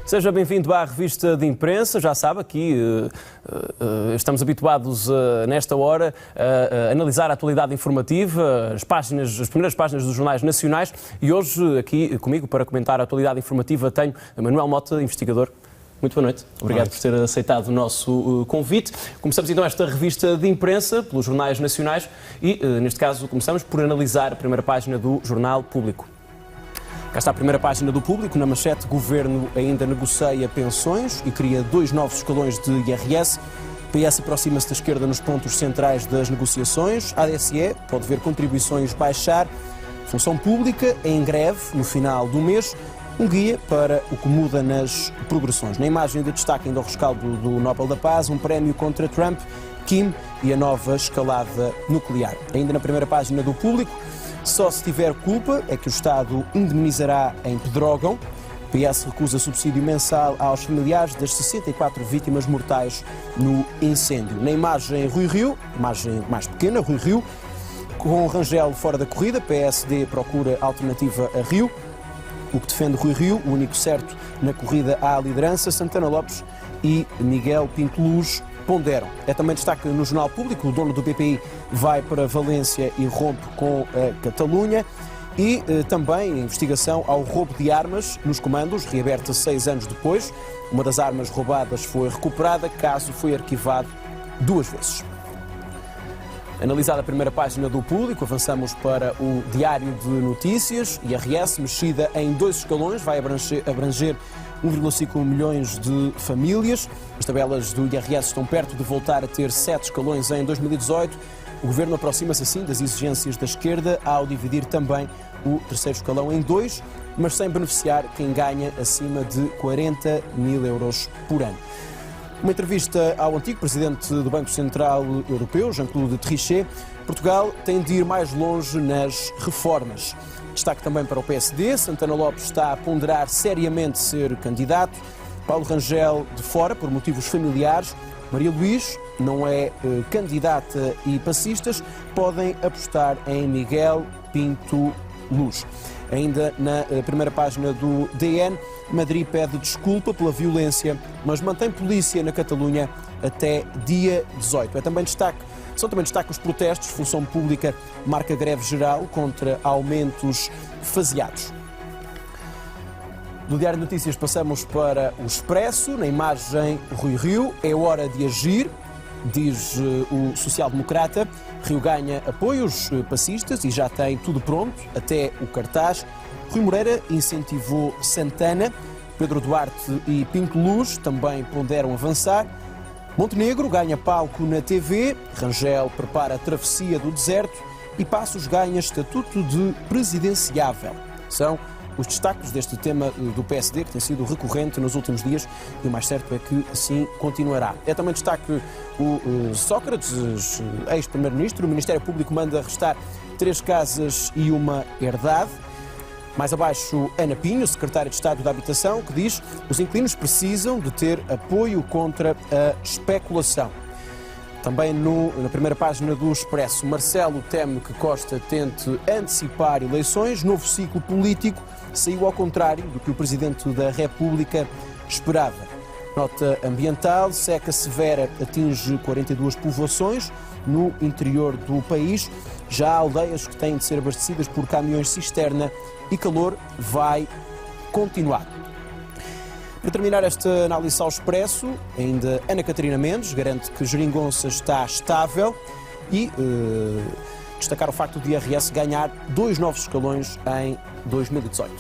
Seja bem-vindo à revista de imprensa. Já sabe, aqui estamos habituados nesta hora a analisar a atualidade informativa, as primeiras páginas dos jornais nacionais, e hoje aqui comigo para comentar a atualidade informativa tenho Manuel Mota, investigador. Muito boa noite. Obrigado por ter aceitado o nosso convite. Começamos então esta revista de imprensa pelos jornais nacionais e, neste caso, começamos por analisar a primeira página do Jornal Público. Cá está a primeira página do Público. Na manchete, Governo ainda negocia pensões e cria 2 novos escalões de IRS. PS aproxima-se da esquerda nos pontos centrais das negociações. A ADSE pode ver contribuições baixar. Função Pública em greve no final do mês. Um guia para o que muda nas progressões. Na imagem de destaque ainda o rescaldo do Nobel da Paz, um prémio contra Trump, Kim e a nova escalada nuclear. Ainda na primeira página do Público, só se tiver culpa é que o Estado indemnizará em Pedrógão. PS recusa subsídio mensal aos familiares das 64 vítimas mortais no incêndio. Na imagem Rui Rio, imagem mais pequena, Rui Rio, com Rangel fora da corrida, PSD procura alternativa a Rio. O que defende Rui Rio, o único certo na corrida à liderança, Santana Lopes e Miguel Pinto Luz ponderam. É também destaque no Jornal Público, o dono do BPI vai para Valência e rompe com a Catalunha. E também a investigação ao roubo de armas nos comandos, reaberta 6 anos depois. Uma das armas roubadas foi recuperada, caso foi arquivado 2 vezes. Analisada a primeira página do Público, avançamos para o Diário de Notícias. IRS, mexida em 2 escalões, vai abranger 1,5 milhões de famílias. As tabelas do IRS estão perto de voltar a ter 7 escalões em 2018. O Governo aproxima-se assim das exigências da esquerda ao dividir também o terceiro escalão em 2, mas sem beneficiar quem ganha acima de 40 mil euros por ano. Uma entrevista ao antigo presidente do Banco Central Europeu, Jean-Claude Trichet. Portugal tem de ir mais longe nas reformas. Destaque também para o PSD. Santana Lopes está a ponderar seriamente ser candidato. Paulo Rangel de fora por motivos familiares. Maria Luís não é candidata e passistas podem apostar em Miguel Pinto Luz. Ainda na primeira página do DN, Madrid pede desculpa pela violência, mas mantém polícia na Catalunha até dia 18. São também destaque os protestos. Função Pública marca greve geral contra aumentos faseados. Do Diário de Notícias passamos para o Expresso. Na imagem, Rui Rio, é hora de agir, diz o social-democrata. Rio ganha apoios passistas e já tem tudo pronto, até o cartaz. Rui Moreira incentivou Santana. Pedro Duarte e Pinto Luz também ponderam avançar. Montenegro ganha palco na TV. Rangel prepara a travessia do deserto. E Passos ganha estatuto de presidenciável. São os destaques deste tema do PSD, que tem sido recorrente nos últimos dias, e o mais certo é que assim continuará. É também destaque o Sócrates, ex-primeiro-ministro. O Ministério Público manda arrestar 3 casas e uma herdade. Mais abaixo, Ana Pinho, secretária de Estado da Habitação, que diz que os inquilinos precisam de ter apoio contra a especulação. Também na primeira página do Expresso, Marcelo teme que Costa tente antecipar eleições. Novo ciclo político saiu ao contrário do que o Presidente da República esperava. Nota ambiental, seca severa atinge 42 povoações no interior do país. Já há aldeias que têm de ser abastecidas por caminhões cisterna e calor vai continuar. Para terminar esta análise ao Expresso, ainda Ana Catarina Mendes garante que Jeringonça está estável e destacar o facto de IRS ganhar 2 novos escalões em 2018.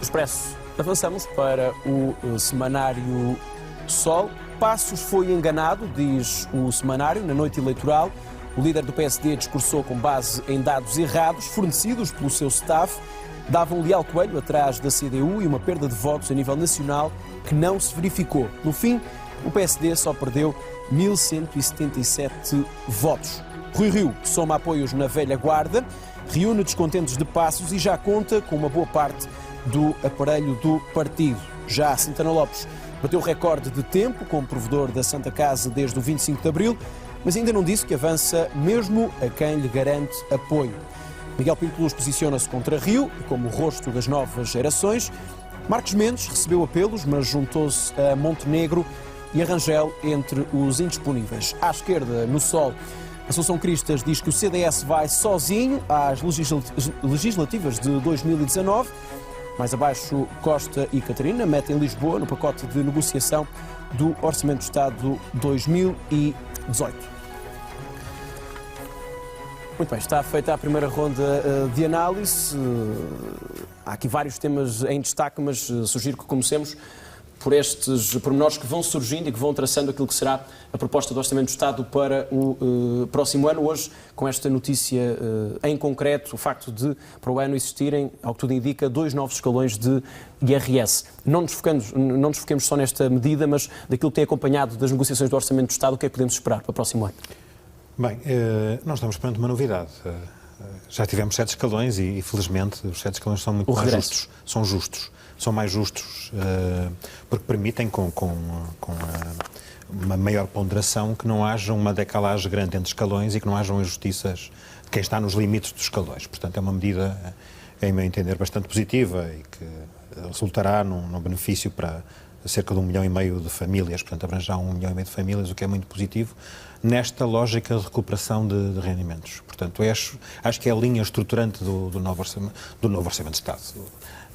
Expresso, avançamos para o semanário Sol. Passos foi enganado, diz o semanário, na noite eleitoral. O líder do PSD discursou com base em dados errados fornecidos pelo seu staff. Dava um leal coelho atrás da CDU e uma perda de votos a nível nacional que não se verificou. No fim, o PSD só perdeu 1.177 votos. Rui Rio soma apoios na velha guarda, reúne descontentes de Passos e já conta com uma boa parte do aparelho do partido. Já Santana Lopes bateu o recorde de tempo como provedor da Santa Casa desde o 25 de Abril, mas ainda não disse que avança mesmo a quem lhe garante apoio. Miguel Pinto Luz posiciona-se contra Rio, como o rosto das novas gerações. Marcos Mendes recebeu apelos, mas juntou-se a Montenegro e a Rangel entre os indisponíveis. À esquerda, no Sol, Assunção Cristas diz que o CDS vai sozinho às legislativas de 2019. Mais abaixo, Costa e Catarina metem Lisboa no pacote de negociação do Orçamento do Estado 2018. Muito bem, está feita a primeira ronda de análise. Há aqui vários temas em destaque, mas sugiro que comecemos por estes pormenores que vão surgindo e que vão traçando aquilo que será a proposta do Orçamento do Estado para o próximo ano. Hoje, com esta notícia em concreto, o facto de, para o ano, existirem, ao que tudo indica, 2 novos escalões de IRS. Não nos foquemos só nesta medida, mas daquilo que tem acompanhado das negociações do Orçamento do Estado, o que é que podemos esperar para o próximo ano? Bem, nós estamos perante uma novidade. Já tivemos 7 escalões e, felizmente, os 7 escalões são muito mais justos. São justos. São mais justos porque permitem, com uma maior ponderação, que não haja uma decalagem grande entre escalões e que não hajam injustiças de quem está nos limites dos escalões. Portanto, é uma medida, em meu entender, bastante positiva e que resultará num benefício para cerca de 1,5 milhão de famílias, portanto, abrangerá 1,5 milhão de famílias, o que é muito positivo, nesta lógica de recuperação de rendimentos. Portanto, acho que é a linha estruturante do novo Orçamento de Estado.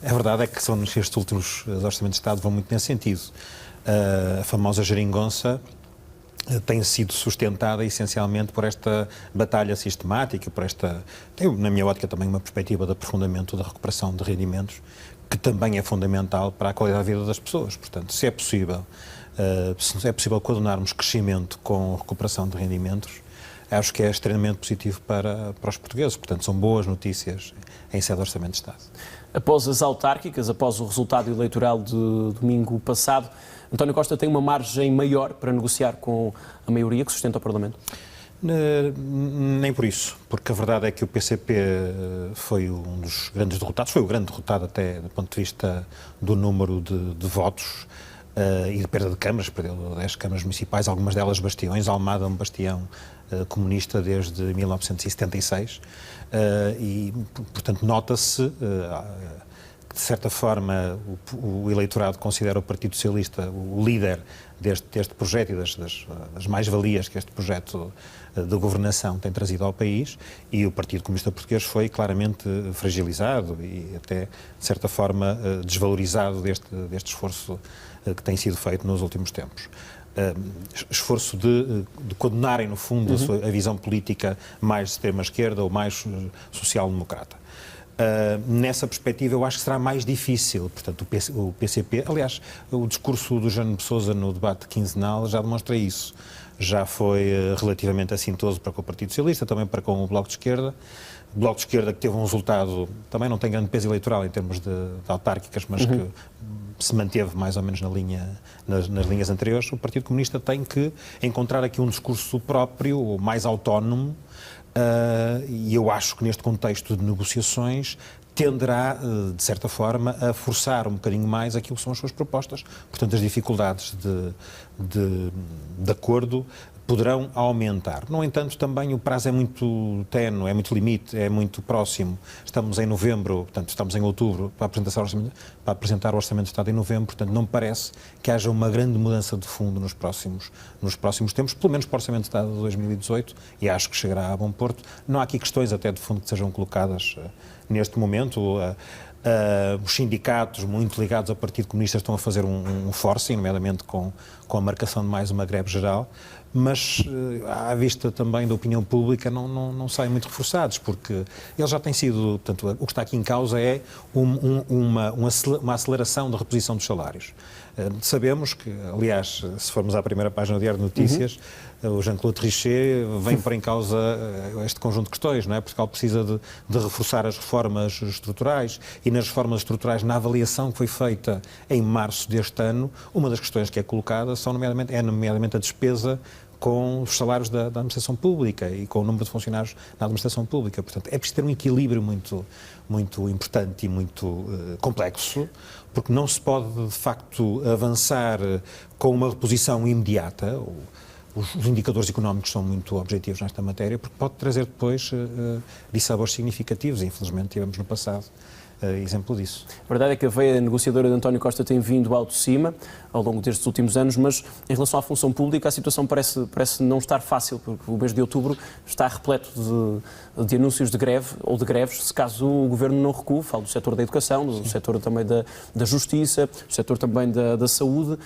A verdade é que estes últimos Orçamentos de Estado vão muito nesse sentido. A famosa geringonça tem sido sustentada essencialmente por esta batalha sistemática, tem, na minha ótica, também uma perspectiva de aprofundamento da recuperação de rendimentos, que também é fundamental para a qualidade da vida das pessoas. Portanto, se é possível coadunarmos crescimento com recuperação de rendimentos, acho que é extremamente positivo para os portugueses. Portanto, são boas notícias em sede de Orçamento de Estado. Após as autárquicas, após o resultado eleitoral de domingo passado, António Costa tem uma margem maior para negociar com a maioria que sustenta o Parlamento? Nem por isso, porque a verdade é que o PCP foi um dos grandes derrotados, foi o grande derrotado até do ponto de vista do número de votos e de perda de câmaras, perdeu 10 câmaras municipais, algumas delas bastiões, Almada é um bastião comunista desde 1976 e, portanto, nota-se que, de certa forma, o eleitorado considera o Partido Socialista o líder deste projeto e das mais-valias que este projeto de governação tem trazido ao país, e o Partido Comunista Português foi claramente fragilizado e até, de certa forma, desvalorizado deste esforço que tem sido feito nos últimos tempos. Esforço de condenarem, no fundo, a visão política mais de extrema-esquerda ou mais social-democrata. Nessa perspectiva, eu acho que será mais difícil. Portanto, o PCP, aliás, o discurso do Jerónimo de Sousa no debate quinzenal já demonstra isso. Já foi relativamente assintoso para com o Partido Socialista, também para com o Bloco de Esquerda. O Bloco de Esquerda, que teve um resultado, também não tem grande peso eleitoral em termos de autárquicas, mas que se manteve mais ou menos nas linhas anteriores. O Partido Comunista tem que encontrar aqui um discurso próprio, mais autónomo, e eu acho que neste contexto de negociações tenderá, de certa forma, a forçar um bocadinho mais aquilo que são as suas propostas. Portanto, as dificuldades de acordo poderão aumentar. No entanto, também o prazo é muito ténue, é muito limite, é muito próximo. Estamos em novembro, portanto, estamos em outubro para apresentar o Orçamento de Estado em novembro, portanto, não me parece que haja uma grande mudança de fundo nos próximos tempos, pelo menos para o Orçamento de Estado de 2018, e acho que chegará a bom porto. Não há aqui questões até de fundo que sejam colocadas neste momento. Os sindicatos muito ligados ao Partido Comunista estão a fazer um forcing, nomeadamente com a marcação de mais uma greve geral, mas à vista também da opinião pública não saem muito reforçados, porque eles já têm sido, portanto, o que está aqui em causa é uma aceleração da reposição dos salários. Sabemos que, aliás, se formos à primeira página do Diário de Notícias, o Jean-Claude Trichet vem pôr em causa este conjunto de questões, não é? Portugal precisa de reforçar as reformas estruturais, e nas reformas estruturais, na avaliação que foi feita em março deste ano, uma das questões que é colocada é nomeadamente a despesa com os salários da administração pública e com o número de funcionários na administração pública. Portanto, é preciso ter um equilíbrio muito importante e muito complexo, porque não se pode, de facto, avançar com uma reposição imediata. Os indicadores económicos são muito objetivos nesta matéria, porque pode trazer depois dissabores significativos. Infelizmente, tivemos no passado exemplo disso. A verdade é que a veia negociadora de António Costa tem vindo ao de cima ao longo destes últimos anos, mas em relação à função pública a situação parece não estar fácil, porque o mês de outubro está repleto de anúncios de greve ou de greves, se caso o Governo não recue. Falo do setor da educação, do setor também da justiça, do setor também da saúde.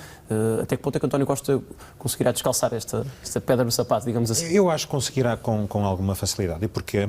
Até que ponto é que António Costa conseguirá descalçar esta pedra no sapato, digamos assim? Eu acho que conseguirá com alguma facilidade. E porquê?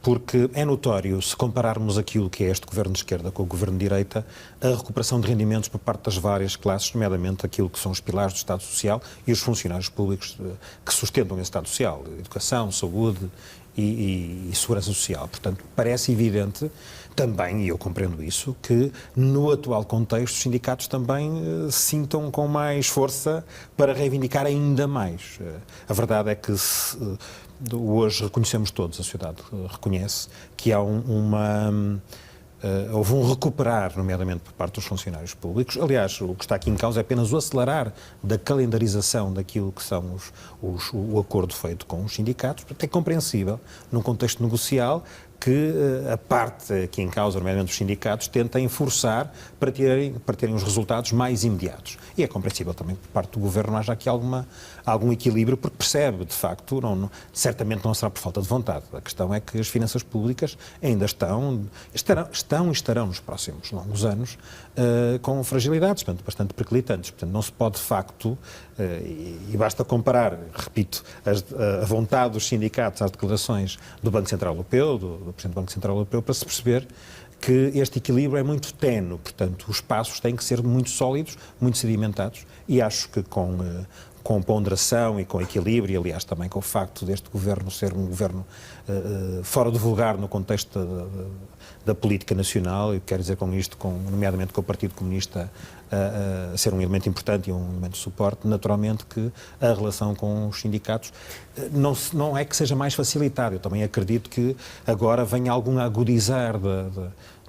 Porque é notório, se compararmos aquilo que é este governo de esquerda com o governo de direita, a recuperação de rendimentos por parte das várias classes, nomeadamente aquilo que são os pilares do Estado Social e os funcionários públicos que sustentam esse Estado Social, educação, saúde e segurança social. Portanto, parece evidente também, e eu compreendo isso, que no atual contexto os sindicatos também se sintam com mais força para reivindicar ainda mais. A verdade é que hoje reconhecemos todos, a sociedade reconhece, que há houve um recuperar, nomeadamente por parte dos funcionários públicos. Aliás, o que está aqui em causa é apenas o acelerar da calendarização daquilo que são o acordo feito com os sindicatos. É compreensível, num contexto negocial, que a parte aqui em causa, nomeadamente os sindicatos, tentem forçar para terem os resultados mais imediatos. E é compreensível também que por parte do Governo haja aqui algum equilíbrio, porque percebe, de facto, certamente não será por falta de vontade. A questão é que as finanças públicas ainda estarão e estarão nos próximos longos anos com fragilidades, portanto, bastante periclitantes. Portanto, não se pode, de facto, e basta comparar, repito, a vontade dos sindicatos às declarações do Banco Central Europeu, do Presidente do Banco Central Europeu, para se perceber que este equilíbrio é muito ténue. Portanto, os passos têm que ser muito sólidos, muito sedimentados, e acho que com ponderação e com equilíbrio, e aliás também com o facto deste governo ser um governo fora do vulgar no contexto da política nacional, e quero dizer com isto, nomeadamente com o Partido Comunista ser um elemento importante e um elemento de suporte, naturalmente que a relação com os sindicatos não é que seja mais facilitada. Eu também acredito que agora venha algum agudizar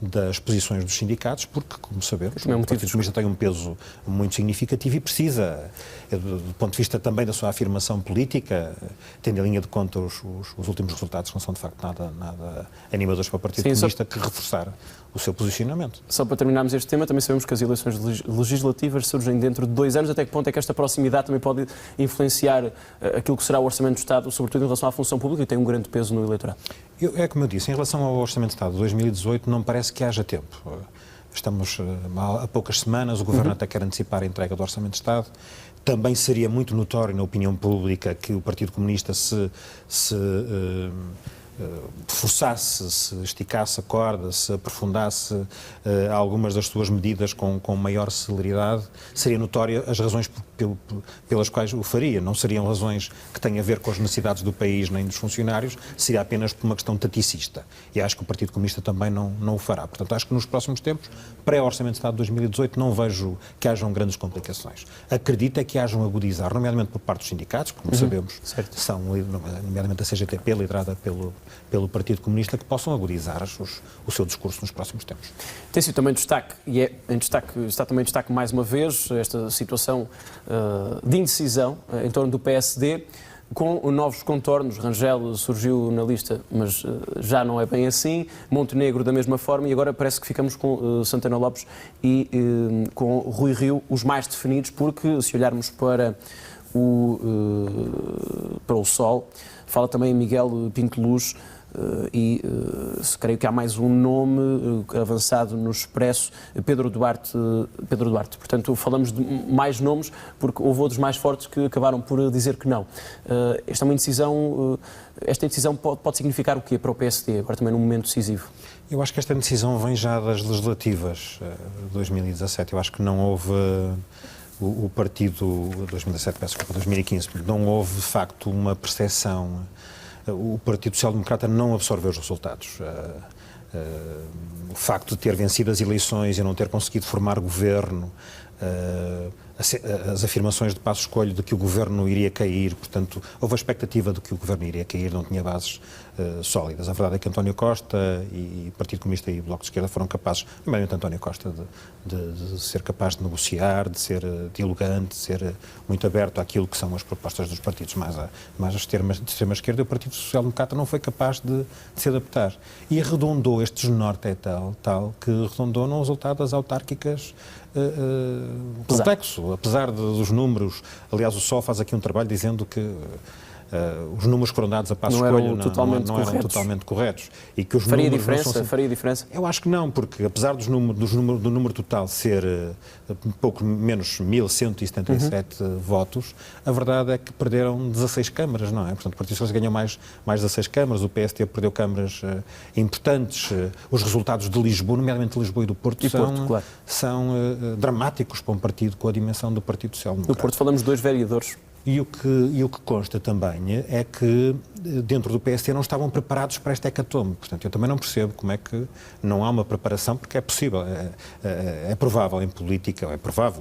das posições dos sindicatos, porque, como sabemos, o Partido Comunista tem um peso muito significativo e precisa, do ponto de vista também da sua afirmação política, tendo em linha de conta os últimos resultados, que não são de facto nada animadores para o Partido Comunista, que reforçar o seu posicionamento. Só para terminarmos este tema, também sabemos que as eleições legislativas surgem dentro de 2 anos. Até que ponto é que esta proximidade também pode influenciar aquilo que será o Orçamento do Estado, sobretudo em relação à função pública, e tem um grande peso no eleitorado? É como eu disse, em relação ao Orçamento de Estado de 2018, não parece que haja tempo. Estamos há poucas semanas, o Governo até quer antecipar a entrega do Orçamento de Estado. Também seria muito notório na opinião pública que o Partido Comunista se forçasse, se esticasse a corda, se aprofundasse algumas das suas medidas com maior celeridade, seria notória as razões pelas quais o faria. Não seriam razões que têm a ver com as necessidades do país nem dos funcionários, seria apenas por uma questão taticista. E acho que o Partido Comunista também não o fará. Portanto, acho que nos próximos tempos, pré-Orçamento de Estado de 2018, não vejo que hajam grandes complicações. Acredito é que haja um agudizar, nomeadamente por parte dos sindicatos, que, como sabemos, são, nomeadamente a CGTP, liderada pelo Partido Comunista, que possam agudizar o seu discurso nos próximos tempos. Tem sido também destaque, e está também em destaque mais uma vez, esta situação de indecisão em torno do PSD, com novos contornos. Rangel surgiu na lista, mas já não é bem assim. Montenegro da mesma forma, e agora parece que ficamos com Santana Lopes e com Rui Rio os mais definidos, porque se olharmos para o Sol, fala também Miguel Pinto Luz, e creio que há mais um nome avançado no Expresso, Pedro Duarte. Portanto, falamos de mais nomes porque houve outros mais fortes que acabaram por dizer que não. Esta indecisão pode significar o quê para o PSD, agora também num momento decisivo? Eu acho que esta decisão vem já das legislativas de 2017. Eu acho que não houve... O partido, 2017, peço desculpa, 2015, não houve de facto uma percepção. O Partido Social Democrata não absorveu os resultados. O facto de ter vencido as eleições e não ter conseguido formar governo, as afirmações de Passos Coelho de que o governo iria cair, portanto, houve a expectativa de que o governo iria cair, não tinha bases sólidas. A verdade é que António Costa e Partido Comunista e Bloco de Esquerda foram capazes, primeiramente António Costa, de ser capaz de negociar, de ser dialogante, de ser muito aberto àquilo que são as propostas dos partidos mais de extrema-esquerda, e o Partido Social Democrata não foi capaz de se adaptar. E arredondou este desnorte tal que arredondou num resultado das autárquicas complexo, apesar dos números. Aliás, o Sol faz aqui um trabalho dizendo que os números que foram dados a Passos Coelho não eram totalmente corretos. E que os faria números diferença? Faria diferença? Eu acho que não, porque apesar do número total ser um pouco menos 1.177 votos, a verdade é que perderam 16 câmaras, não é? Portanto, o Partido Socialista ganhou mais 16 câmaras, o PST perdeu câmaras importantes. Os resultados de Lisboa, nomeadamente de Lisboa e do Porto, são dramáticos para um partido com a dimensão do Partido Social Democrata. No Porto falamos de 2 vereadores. E o que consta também é que dentro do PST não estavam preparados para esta hecatombe. Portanto, eu também não percebo como é que não há uma preparação, porque é possível, é provável em política, é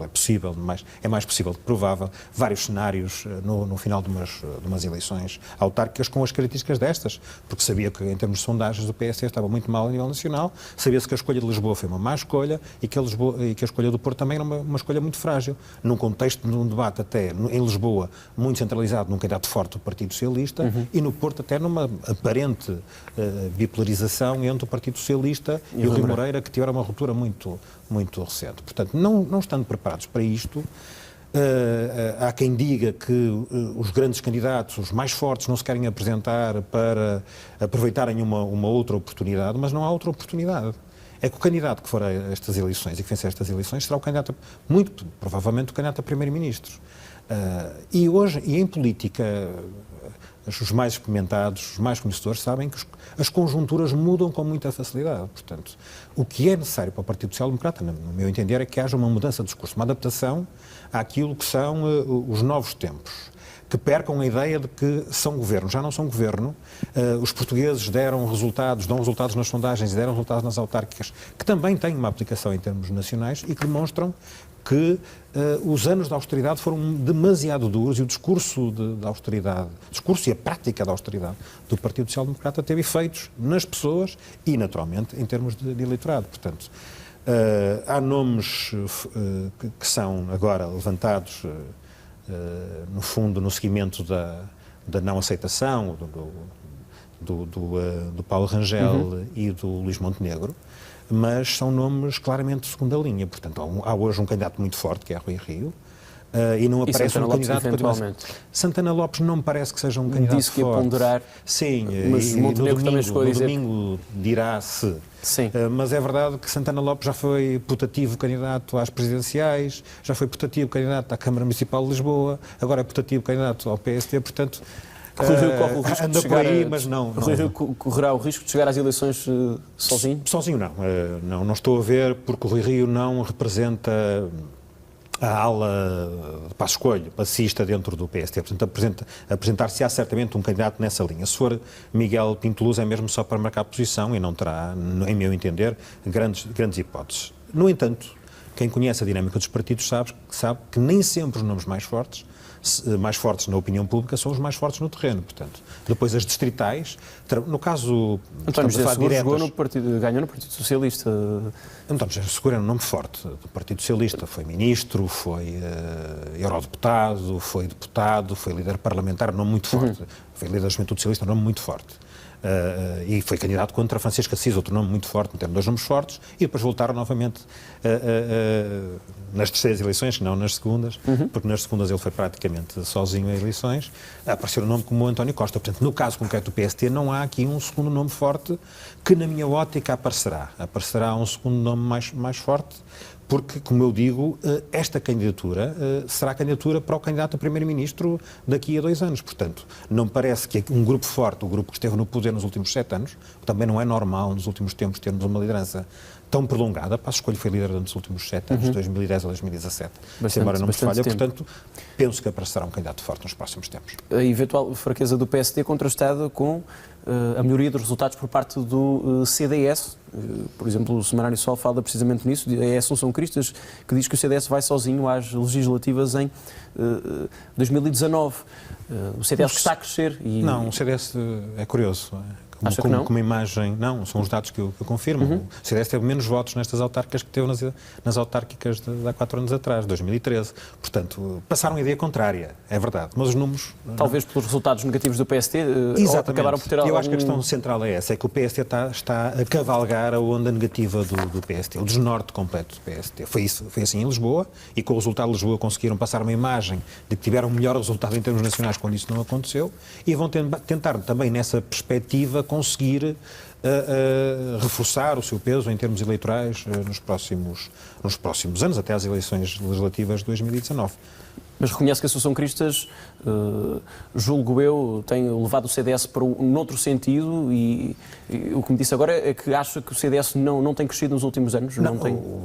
possível, mas é mais possível que provável, vários cenários no final de umas eleições autárquicas com as características destas, porque sabia que em termos de sondagens o PST estava muito mal a nível nacional, sabia-se que a escolha de Lisboa foi uma má escolha e que a escolha do Porto também era uma escolha muito frágil. Num contexto de um debate até em Lisboa muito centralizado num candidato forte do Partido Socialista e no Porto até numa aparente bipolarização entre o Partido Socialista e o Rui Moreira, que tiveram uma ruptura muito recente. Portanto, não estando preparados para isto, há quem diga que os grandes candidatos, os mais fortes, não se querem apresentar para aproveitarem uma outra oportunidade, mas não há outra oportunidade. É que o candidato que for a estas eleições e que vencer estas eleições será o candidato, muito provavelmente, o candidato a primeiro-ministro. E hoje, e em política, os mais experimentados, os mais conhecedores sabem que as conjunturas mudam com muita facilidade. Portanto, o que é necessário para o Partido Social Democrata, no meu entender, é que haja uma mudança de discurso, uma adaptação àquilo que são os novos tempos, que percam a ideia de que são governo. Já não são governo. Os portugueses dão resultados nas sondagens e deram resultados nas autárquicas, que também têm uma aplicação em termos nacionais e que demonstram que os anos de austeridade foram demasiado duros e o discurso da austeridade, o discurso e a prática da austeridade do Partido Social Democrata teve efeitos nas pessoas e, naturalmente, em termos de eleitorado. Portanto, há nomes que são agora levantados, no fundo, no seguimento da não aceitação do Paulo Rangel e do Luís Montenegro, mas são nomes claramente de segunda linha. Portanto, há hoje um candidato muito forte, que é Rui Rio, e não aparece um candidato... Eventualmente. Santana Lopes não me parece que seja um candidato disse que ia forte. ponderar, Sim, mas Montenegro também chegou a dizer... No domingo dirá-se. Sim. Mas é verdade que Santana Lopes já foi putativo candidato às presidenciais, já foi putativo candidato à Câmara Municipal de Lisboa, agora é putativo candidato ao PST, portanto... Rui Rio corre o risco de chegar mas não. Rui Rio correrá o risco de chegar às eleições sozinho? Sozinho não. Não estou a ver, porque o Rui Rio não representa a ala de Passos Coelho, passista dentro do PST. Portanto, apresentar-se-á certamente um candidato nessa linha. Se for Miguel Pinto Luz, é mesmo só para marcar posição e não terá, em meu entender, grandes hipóteses. No entanto, quem conhece a dinâmica dos partidos sabe que nem sempre os nomes mais fortes na opinião pública são os mais fortes no terreno. Portanto, depois as distritais, no caso... António José Seguro ganhou no Partido Socialista. António José Seguro era um nome forte do Partido Socialista. Foi ministro, foi eurodeputado, foi deputado, foi líder parlamentar, um nome muito forte. Foi líder da Juventude Socialista, um nome muito forte. E foi candidato contra Francisco Assis, outro nome muito forte, meteram 2 nomes fortes, e depois voltaram novamente nas terceiras eleições, não nas segundas, porque nas segundas ele foi praticamente sozinho em eleições, apareceu um nome como o António Costa. Portanto, no caso concreto do PST, não há aqui um segundo nome forte que, na minha ótica, aparecerá. Aparecerá um segundo nome mais forte, porque, como eu digo, esta candidatura será a candidatura para o candidato a primeiro-ministro daqui a 2 anos. Portanto, não me parece que um grupo forte, o grupo que esteve no poder nos últimos 7 anos, também não é normal nos últimos tempos termos uma liderança tão prolongada. Passos Coelho foi líder durante os últimos 7 anos, de 2010 a 2017. Embora não me falha, portanto, penso que aparecerá um candidato forte nos próximos tempos. A eventual fraqueza do PSD contrastada com a melhoria dos resultados por parte do CDS. Por exemplo, o Semanário Sol fala precisamente nisso. É a Assunção Cristas que diz que o CDS vai sozinho às legislativas em 2019. O CDS está a crescer. Não, o CDS é curioso. Acha que não? Com uma imagem... Não, são os dados que eu confirmo. O CDS teve menos votos nestas autárquicas que teve nas autárquicas de há 4 anos atrás, 2013. Portanto, passaram a ideia contrária, é verdade. Mas os números... Talvez pelos resultados negativos do PSD, acabaram por ter Eu acho que a questão central é essa, é que o PSD está a cavalgar a onda negativa do PSD, o desnorte completo do PSD. Foi assim em Lisboa, e com o resultado de Lisboa conseguiram passar uma imagem de que tiveram um melhor resultado em termos nacionais quando isso não aconteceu, e vão tentar também nessa perspectiva conseguir reforçar o seu peso em termos eleitorais nos próximos anos, até às eleições legislativas de 2019. Mas reconhece que a Assunção Cristas, julgo eu, tem levado o CDS para um outro sentido e o que me disse agora é que acha que o CDS não tem crescido nos últimos anos?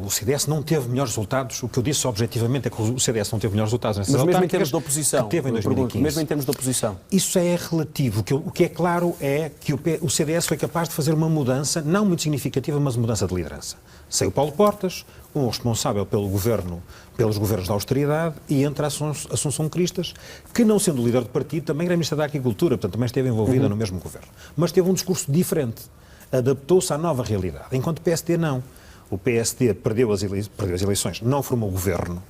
O CDS não teve melhores resultados. O que eu disse objetivamente é que o CDS não teve melhores resultados nestas autárquicas. Mas mesmo em termos de oposição, que teve em 2015. Mesmo em termos de oposição. Isso é relativo. O que é claro é que o CDS foi capaz de fazer uma mudança, não muito significativa, mas mudança de liderança. Saiu Paulo Portas, um responsável pelos governos da austeridade, e entra a Assunção Cristas, que não sendo líder do partido, também era Ministra da Agricultura, portanto também esteve envolvida no mesmo governo. Mas teve um discurso diferente, adaptou-se à nova realidade, enquanto o PSD não. O PSD perdeu as eleições, não formou governo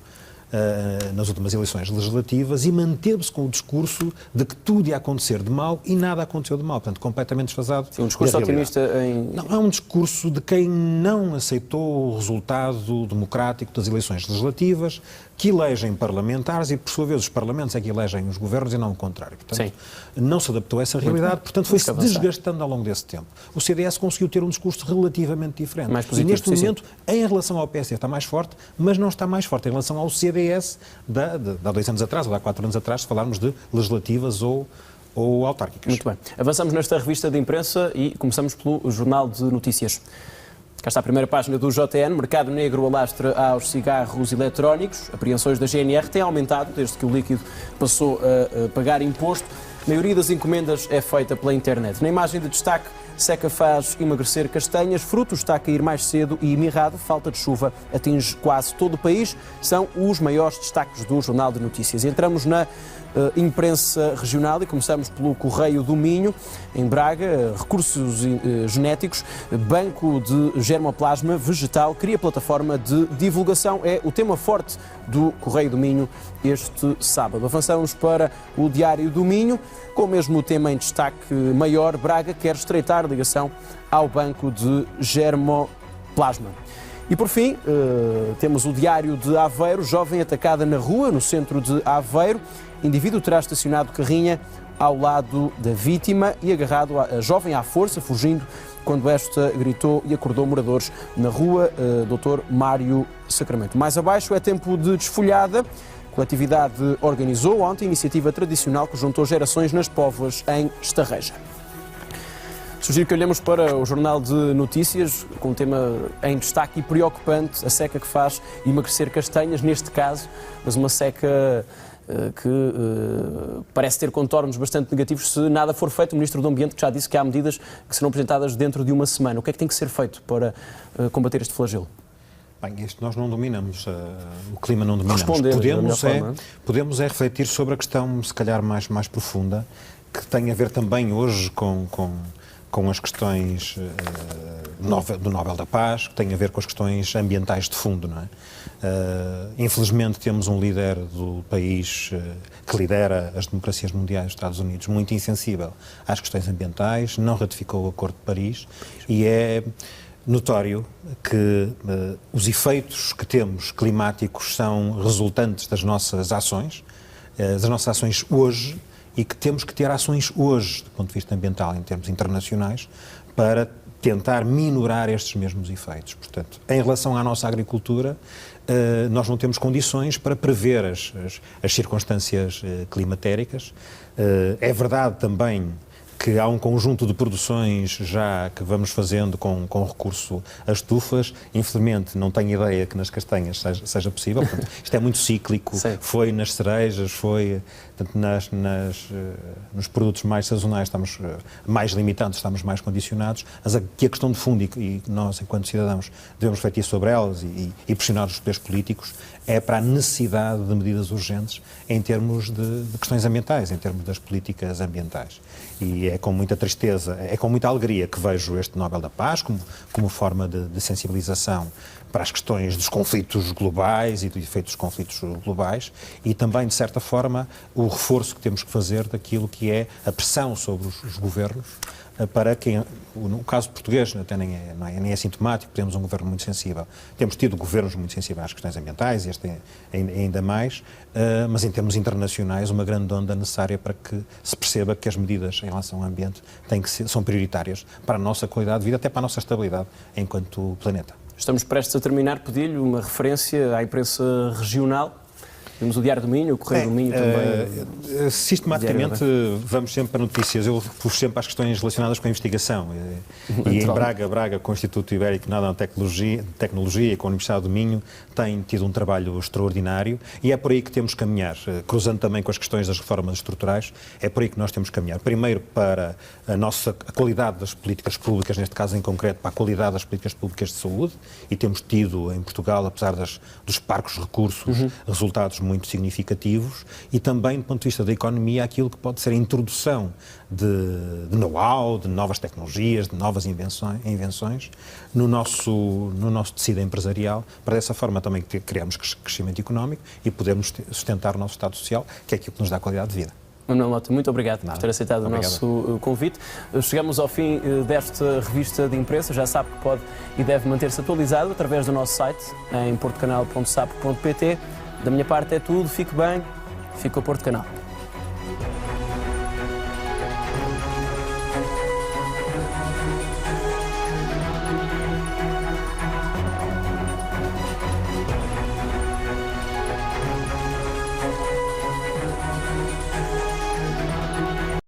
nas últimas eleições legislativas e manteve-se com o discurso de que tudo ia acontecer de mal e nada aconteceu de mal, portanto completamente desfasado. Sim, um discurso otimista em... Não, é um discurso de quem não aceitou o resultado democrático das eleições legislativas, que elegem parlamentares e, por sua vez, os parlamentos é que elegem os governos e não o contrário. Portanto, não se adaptou a essa realidade, portanto, foi-se desgastando ao longo desse tempo. O CDS conseguiu ter um discurso relativamente diferente. Mais positivo, e, neste momento, em relação ao PSD, está mais forte, mas não está mais forte em relação ao CDS de há 2 anos atrás, ou de há 4 anos atrás, se falarmos de legislativas ou autárquicas. Muito bem. Avançamos nesta revista de imprensa e começamos pelo Jornal de Notícias. Cá está a primeira página do JN. Mercado negro alastra aos cigarros eletrónicos. Apreensões da GNR têm aumentado desde que o líquido passou a pagar imposto. A maioria das encomendas é feita pela internet. Na imagem de destaque, seca faz emagrecer castanhas, frutos está a cair mais cedo e mirrado, falta de chuva atinge quase todo o país. São os maiores destaques do Jornal de Notícias. Entramos na imprensa regional e começamos pelo Correio do Minho, em Braga. Recursos genéticos, banco de germoplasma vegetal, cria plataforma de divulgação. É o tema forte do Correio do Minho este sábado. Avançamos para o Diário do Minho, com o mesmo tema em destaque maior. Braga quer estreitar ligação ao banco de germoplasma. E por fim, temos o Diário de Aveiro, jovem atacada na rua, no centro de Aveiro. Indivíduo terá estacionado carrinha ao lado da vítima e agarrado a jovem à força, fugindo quando esta gritou e acordou moradores na rua Dr. Mário Sacramento. Mais abaixo é tempo de desfolhada. A coletividade organizou ontem a iniciativa tradicional que juntou gerações nas Póvoas, em Estarreja. Sugiro que olhemos para o Jornal de Notícias, com um tema em destaque e preocupante, a seca que faz emagrecer castanhas, neste caso, mas uma seca que parece ter contornos bastante negativos se nada for feito. O Ministro do Ambiente que já disse que há medidas que serão apresentadas dentro de uma semana. O que é que tem que ser feito para combater este flagelo? Bem, isto nós não dominamos, o clima não dominamos. Podemos refletir sobre a questão, se calhar, mais profunda, que tem a ver também hoje com as questões do Nobel da Paz, que tem a ver com as questões ambientais de fundo, não é? Infelizmente temos um líder do país que lidera as democracias mundiais, os Estados Unidos, muito insensível às questões ambientais, não ratificou o Acordo de Paris e é notório que os efeitos que temos climáticos são resultantes das nossas ações hoje, e que temos que ter ações hoje, do ponto de vista ambiental, em termos internacionais, para tentar minorar estes mesmos efeitos. Portanto, em relação à nossa agricultura, nós não temos condições para prever as circunstâncias climatéricas. É verdade também que há um conjunto de produções já que vamos fazendo com recurso a estufas. Infelizmente, não tenho ideia que nas castanhas seja possível. Portanto, isto é muito cíclico. Foi nas cerejas, foi portanto, nos produtos mais sazonais estamos mais limitados, estamos mais condicionados. Mas aqui a questão de fundo, e nós, enquanto cidadãos, devemos refletir sobre elas e pressionar os poderes políticos, é para a necessidade de medidas urgentes em termos de questões ambientais, em termos das políticas ambientais. E é com muita tristeza, é com muita alegria que vejo este Nobel da Paz como forma de sensibilização para as questões dos conflitos globais e do efeito dos conflitos globais e também, de certa forma, o reforço que temos que fazer daquilo que é a pressão sobre os governos para que, no caso português, até nem é sintomático, temos um governo muito sensível. Temos tido governos muito sensíveis às questões ambientais, este ainda mais, mas em termos internacionais, uma grande onda necessária para que se perceba que as medidas em relação ao ambiente são prioritárias para a nossa qualidade de vida, até para a nossa estabilidade enquanto planeta. Estamos prestes a terminar, pedi-lhe uma referência à imprensa regional. Temos o Diário do Minho, o Correio do Minho também. Sistematicamente vamos sempre para notícias. Eu puxo sempre às questões relacionadas com a investigação. E em Braga, com o Instituto Ibérico de Nanotecnologia e com a Universidade do Minho, tem tido um trabalho extraordinário e é por aí que temos que caminhar. Cruzando também com as questões das reformas estruturais, é por aí que nós temos que caminhar. Primeiro para a qualidade das políticas públicas, neste caso em concreto, para a qualidade das políticas públicas de saúde, e temos tido em Portugal, apesar dos parcos recursos, resultados muito significativos, e também, do ponto de vista da economia, aquilo que pode ser a introdução de know-how, de novas tecnologias, de novas invenções no nosso tecido empresarial, para dessa forma também criarmos crescimento económico e podermos sustentar o nosso Estado Social, que é aquilo que nos dá qualidade de vida. Manuel Mota, muito obrigado por ter aceitado o nosso convite. Chegamos ao fim desta revista de imprensa. Já sabe que pode e deve manter-se atualizado através do nosso site em portocanal.sapo.pt. Da minha parte é tudo. Fique bem. Fique com o Porto Canal.